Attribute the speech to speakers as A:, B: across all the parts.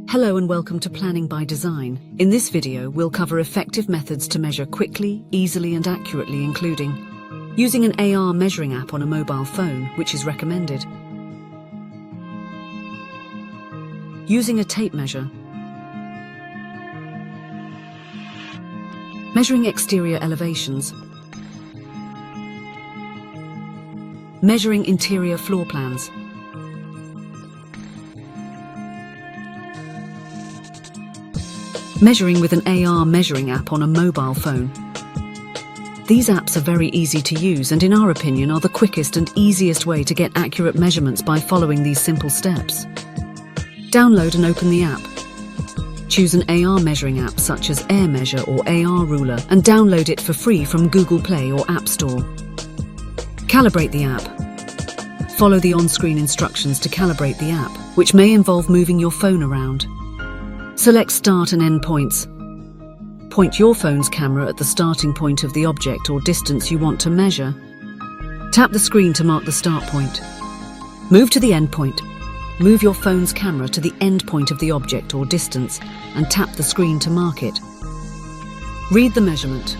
A: Hello and welcome to Planning by Design. In this video, we'll cover effective methods to measure quickly, easily and accurately, including using an AR measuring app on a mobile phone, which is recommended, using a tape measure, measuring exterior elevations, measuring interior floor plans, measuring with an AR measuring app on a mobile phone. These apps are very easy to use and, in our opinion, are the quickest and easiest way to get accurate measurements by following these simple steps. Download and open the app. Choose an AR measuring app such as Air Measure or AR Ruler and download it for free from Google Play or App Store. Calibrate the app. Follow the on-screen instructions to calibrate the app, which may involve moving your phone around. Select start and end points. Point your phone's camera at the starting point of the object or distance you want to measure. Tap the screen to mark the start point. Move to the end point. Move your phone's camera to the end point of the object or distance and tap the screen to mark it. Read the measurement.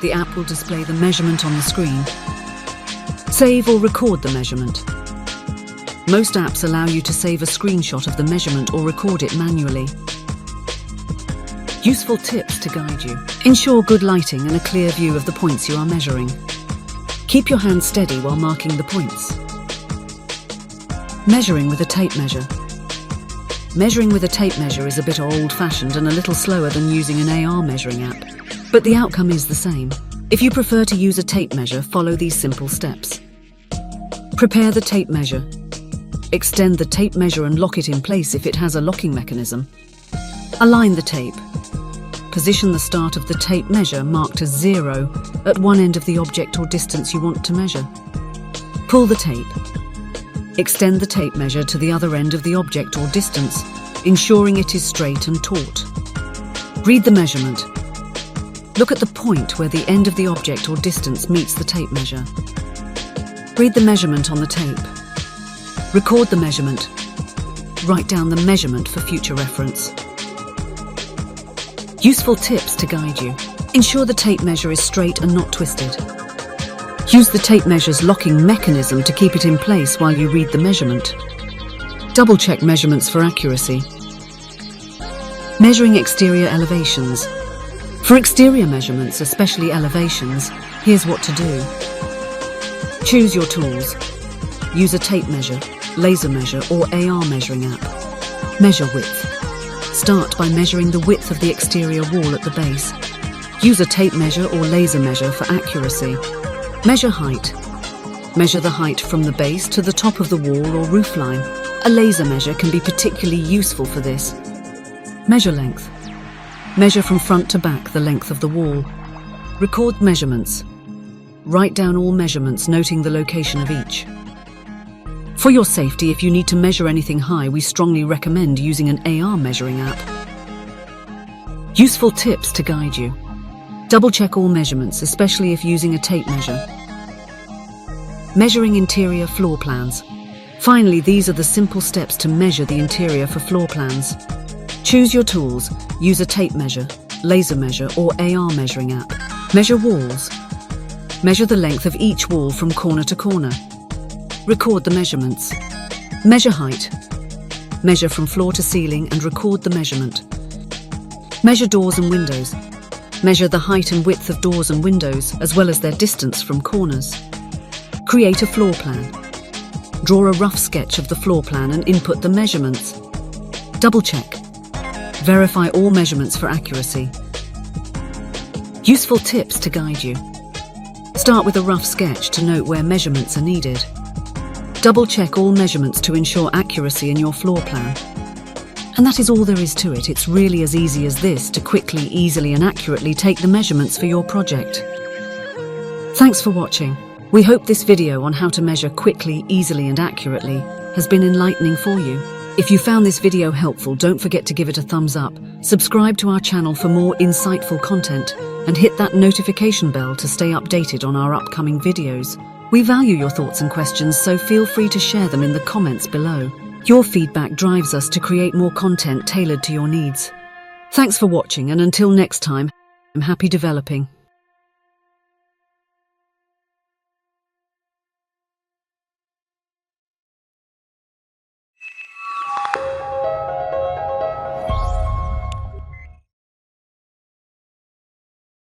A: The app will display the measurement on the screen. Save or record the measurement. Most apps allow you to save a screenshot of the measurement or record it manually. Useful tips to guide you. Ensure good lighting and a clear view of the points you are measuring. Keep your hand steady while marking the points. Measuring with a tape measure. Measuring with a tape measure is a bit old-fashioned and a little slower than using an AR measuring app, but the outcome is the same. If you prefer to use a tape measure, follow these simple steps. Prepare the tape measure. Extend the tape measure and lock it in place if it has a locking mechanism. Align the tape. Position the start of the tape measure marked as 0 at one end of the object or distance you want to measure. Pull the tape. Extend the tape measure to the other end of the object or distance, ensuring it is straight and taut. Read the measurement. Look at the point where the end of the object or distance meets the tape measure. Read the measurement on the tape. Record the measurement. Write down the measurement for future reference. Useful tips to guide you. Ensure the tape measure is straight and not twisted. Use the tape measure's locking mechanism to keep it in place while you read the measurement. Double-check measurements for accuracy. Measuring exterior elevations. For exterior measurements, especially elevations, here's what to do. Choose your tools. Use a tape measure, laser measure or AR measuring app. Measure width. Start by measuring the width of the exterior wall at the base. Use a tape measure or laser measure for accuracy. Measure height. Measure the height from the base to the top of the wall or roof line. A laser measure can be particularly useful for this. Measure length. Measure from front to back the length of the wall. Record measurements. Write down all measurements, noting the location of each. For your safety, if you need to measure anything high, we strongly recommend using an AR measuring app. Useful tips to guide you. Double-check all measurements, especially if using a tape measure. Measuring interior floor plans. Finally, these are the simple steps to measure the interior for floor plans. Choose your tools. Use a tape measure, laser measure or AR measuring app. Measure walls. Measure the length of each wall from corner to corner. Record the measurements. Measure height. Measure from floor to ceiling and record the measurement. Measure doors and windows. Measure the height and width of doors and windows, as well as their distance from corners. Create a floor plan. Draw a rough sketch of the floor plan and input the measurements. Double-check. Verify all measurements for accuracy. Useful tips to guide you. Start with a rough sketch to note where measurements are needed. Double-check all measurements to ensure accuracy in your floor plan. And that is all there is to it. It's really as easy as this to quickly, easily and accurately take the measurements for your project. Thanks for watching. We hope this video on how to measure quickly, easily and accurately has been enlightening for you. If you found this video helpful, don't forget to give it a thumbs up, subscribe to our channel for more insightful content, and hit that notification bell to stay updated on our upcoming videos. We value your thoughts and questions, so feel free to share them in the comments below. Your feedback drives us to create more content tailored to your needs. Thanks for watching, and until next time, I'm happy developing.